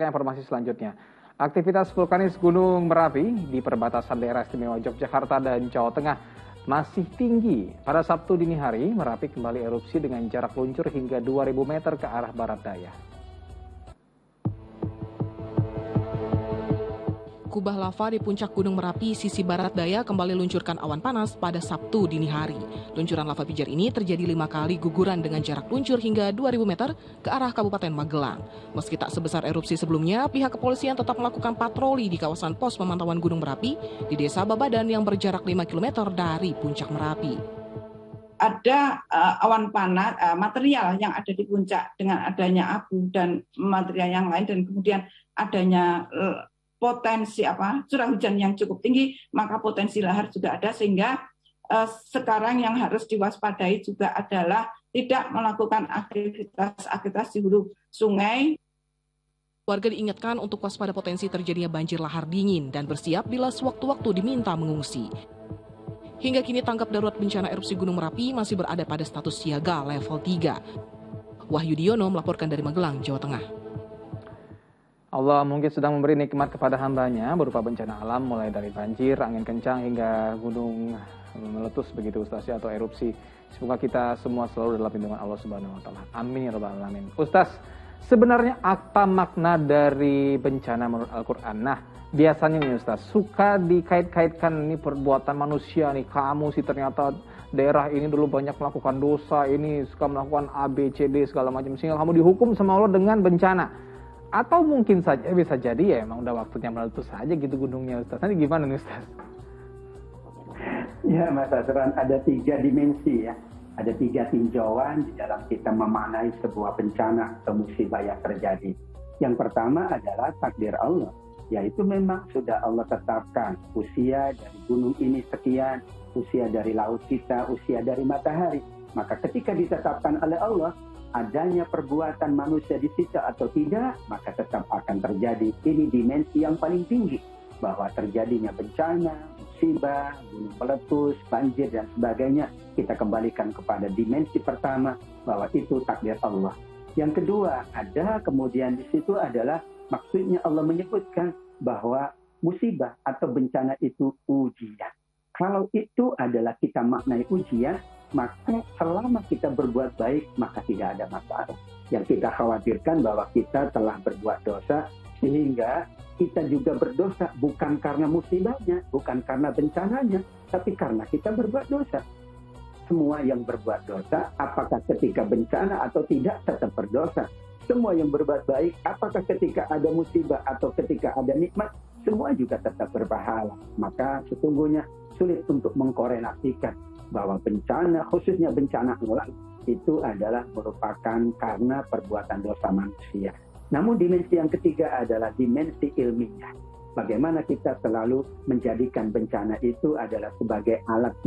Informasi selanjutnya, aktivitas vulkanis Gunung Merapi di perbatasan daerah istimewa Yogyakarta dan Jawa Tengah masih tinggi. Pada Sabtu dini hari, Merapi kembali erupsi dengan jarak luncur hingga 2.000 meter ke arah barat daya. Kubah lava di puncak Gunung Merapi sisi barat daya kembali luncurkan awan panas pada Sabtu dini hari. Luncuran lava pijar ini terjadi 5 kali guguran dengan jarak luncur hingga 2.000 meter ke arah Kabupaten Magelang. Meski tak sebesar erupsi sebelumnya, pihak kepolisian tetap melakukan patroli di kawasan pos pemantauan Gunung Merapi di Desa Babadan yang berjarak 5 km dari puncak Merapi. Ada awan panas, material yang ada di puncak dengan adanya abu dan material yang lain, dan kemudian adanya potensi curah hujan yang cukup tinggi, maka potensi lahar juga ada, sehingga sekarang yang harus diwaspadai juga adalah tidak melakukan aktivitas di hulu sungai. Warga diingatkan untuk waspada potensi terjadinya banjir lahar dingin dan bersiap bila sewaktu-waktu diminta mengungsi. Hingga kini tanggap darurat bencana erupsi Gunung Merapi masih berada pada status siaga level 3. Wahyu Diono melaporkan dari Magelang, Jawa Tengah. Allah mungkin sedang memberi nikmat kepada hambanya berupa bencana alam mulai dari banjir, angin kencang hingga gunung meletus begitu Ustaz atau erupsi. Semoga kita semua selalu dalam lindungan Allah Subhanahu wa taala. Amin ya rabbal alamin. Ustaz, sebenarnya apa makna dari bencana menurut Al-Qur'an? Nah, biasanya nih Ustaz, suka dikait-kaitkan ini perbuatan manusia nih, kamu sih ternyata daerah ini dulu banyak melakukan dosa, ini suka melakukan A, B, C, D segala macam, sehingga kamu dihukum sama Allah dengan bencana. Atau mungkin saja bisa jadi ya emang udah waktunya meletus saja gitu gunungnya Ustaz. Ini gimana nih Ustaz? Ya Mas Asran, ada 3 dimensi ya. Ada 3 tinjauan di dalam kita memaknai sebuah bencana atau musibah yang terjadi. Yang pertama adalah takdir Allah, yaitu memang sudah Allah tetapkan usia dari gunung ini sekian, usia dari laut kita, usia dari matahari. Maka ketika ditetapkan oleh Allah, adanya perbuatan manusia di situ atau tidak, maka tetap akan terjadi. Ini dimensi yang paling tinggi, bahwa terjadinya bencana, musibah, gunung meletus, banjir dan sebagainya, kita kembalikan kepada dimensi pertama, bahwa itu takdir Allah. Yang kedua, ada kemudian di situ adalah maksudnya Allah menyebutkan bahwa musibah atau bencana itu ujian. Kalau itu adalah kita maknai ujian, maka selama kita berbuat baik, maka tidak ada masalah. Yang kita khawatirkan bahwa kita telah berbuat dosa, sehingga kita juga berdosa bukan karena musibahnya, bukan karena bencananya, tapi karena kita berbuat dosa. Semua yang berbuat dosa, apakah ketika bencana atau tidak, tetap berdosa. Semua yang berbuat baik, apakah ketika ada musibah atau ketika ada nikmat, semua juga tetap berpahala. Maka sesungguhnya sulit untuk mengkorelasikan bahwa bencana, khususnya bencana alam, itu adalah merupakan karena perbuatan dosa manusia. Namun dimensi yang ketiga adalah dimensi ilmiah. Bagaimana kita selalu menjadikan bencana itu adalah sebagai alat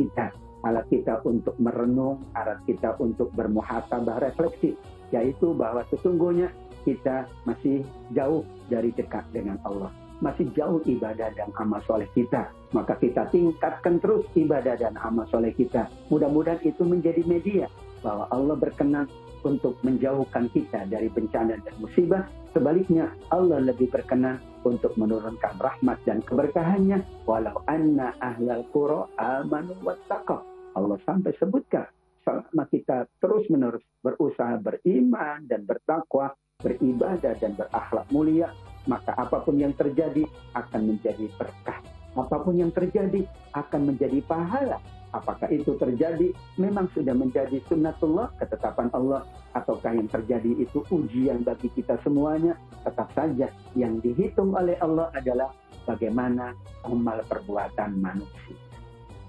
kita untuk merenung, alat kita untuk bermuhasabah refleksi, yaitu bahwa sesungguhnya kita masih jauh dari dekat dengan Allah. Masih jauh ibadah dan amal soleh kita. Maka kita tingkatkan terus ibadah dan amal soleh kita. Mudah-mudahan itu menjadi media bahwa Allah berkenan untuk menjauhkan kita dari bencana dan musibah. Sebaliknya, Allah lebih berkenan untuk menurunkan rahmat dan keberkahannya. Walau anna ahlal qura amanu wattaqaw. Allah sampai sebutkan, selama kita terus-menerus berusaha beriman dan bertakwa, beribadah dan berakhlak mulia, maka apapun yang terjadi akan menjadi berkah. Apapun yang terjadi akan menjadi pahala. Apakah itu terjadi memang sudah menjadi sunnatullah, ketetapan Allah, ataukah yang terjadi itu ujian bagi kita semuanya? Tetap saja yang dihitung oleh Allah adalah bagaimana amal perbuatan manusia.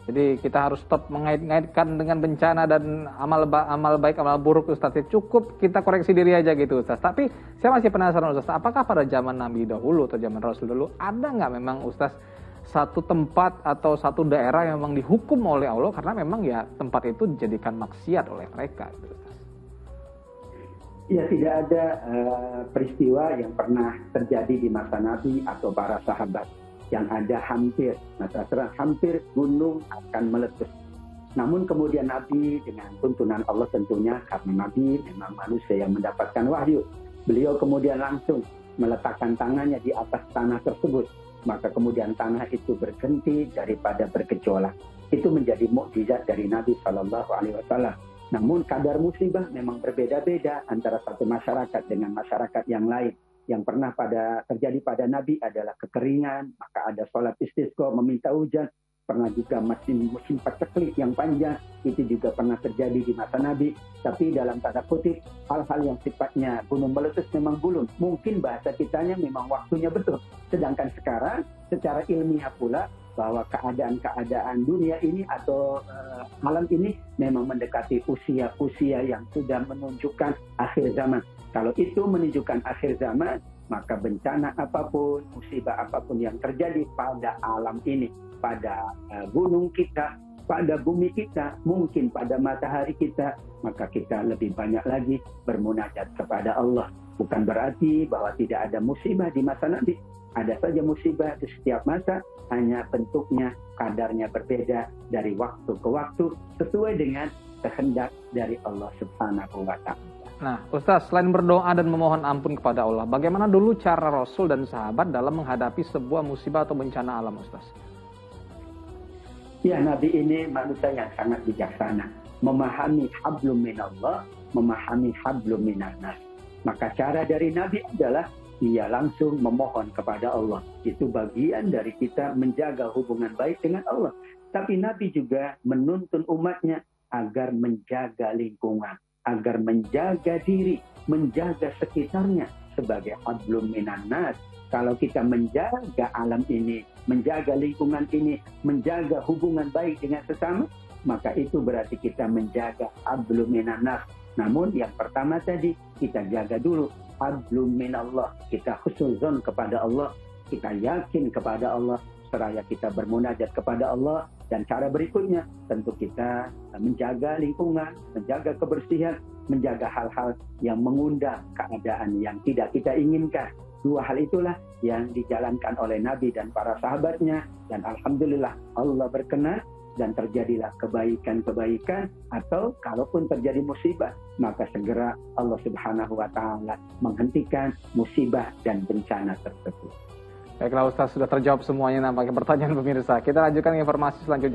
Jadi kita harus stop mengait-ngaitkan dengan bencana dan amal baik, amal buruk Ustaz. Cukup kita koreksi diri aja gitu Ustaz. Tapi saya masih penasaran Ustaz, apakah pada zaman Nabi dahulu atau zaman Rasul dulu ada nggak memang Ustaz satu tempat atau satu daerah yang memang dihukum oleh Allah karena memang ya tempat itu dijadikan maksiat oleh mereka gitu, Ustaz? Ya, tidak ada peristiwa yang pernah terjadi di masa Nabi atau para sahabat. Yang ada hampir gunung akan meletus. Namun kemudian Nabi dengan tuntunan Allah tentunya, karena Nabi memang manusia yang mendapatkan wahyu, beliau kemudian langsung meletakkan tangannya di atas tanah tersebut, maka kemudian tanah itu berhenti daripada bergejolak. Itu menjadi mukjizat dari Nabi Shallallahu Alaihi Wasallam. Namun kadar musibah memang berbeda-beda antara satu masyarakat dengan masyarakat yang lain. Yang pernah terjadi pada Nabi adalah kekeringan, maka ada sholat istisqa meminta hujan. Pernah juga musim paceklik yang panjang, itu juga pernah terjadi di masa Nabi. Tapi dalam tanda kutip, hal-hal yang sifatnya gunung meletus memang belum. Mungkin bahasa kitanya memang waktunya betul. Sedangkan sekarang secara ilmiah pula, bahwa keadaan dunia ini atau alam ini memang mendekati usia yang sudah menunjukkan akhir zaman. Kalau itu menunjukkan akhir zaman, maka bencana apapun, musibah apapun yang terjadi pada alam ini, pada gunung kita, pada bumi kita, mungkin pada matahari kita, maka kita lebih banyak lagi bermunajat kepada Allah. Bukan berarti bahwa tidak ada musibah di masa Nabi. Ada saja musibah di setiap masa, hanya bentuknya, kadarnya berbeda dari waktu ke waktu, sesuai dengan kehendak dari Allah Subhanahu wa Ta'ala. Nah, Ustaz, selain berdoa dan memohon ampun kepada Allah, bagaimana dulu cara Rasul dan sahabat dalam menghadapi sebuah musibah atau bencana alam, Ustaz? Ya, Nabi ini manusia yang sangat bijaksana, memahami hablum minallah, memahami hablum minannas. Maka cara dari Nabi adalah ia langsung memohon kepada Allah. Itu bagian dari kita menjaga hubungan baik dengan Allah. Tapi Nabi juga menuntun umatnya agar menjaga lingkungan, agar menjaga diri, menjaga sekitarnya sebagai hablum minannas. Kalau kita menjaga alam ini, menjaga lingkungan ini, menjaga hubungan baik dengan sesama, maka itu berarti kita menjaga hablum minannas. Namun yang pertama tadi, kita jaga dulu hablum minallah. Kita husnuzon kepada Allah, kita yakin kepada Allah, seraya kita bermunajat kepada Allah. Dan cara berikutnya, tentu kita menjaga lingkungan, menjaga kebersihan, menjaga hal-hal yang mengundang keadaan yang tidak kita inginkan. Dua hal itulah yang dijalankan oleh Nabi dan para sahabatnya. Dan alhamdulillah Allah berkenan dan terjadilah kebaikan-kebaikan, atau kalaupun terjadi musibah, maka segera Allah Subhanahu wa Ta'ala menghentikan musibah dan bencana tersebut. Baiklah Ustaz, sudah terjawab semuanya nampaknya pertanyaan pemirsa. Kita lanjutkan informasi selanjutnya.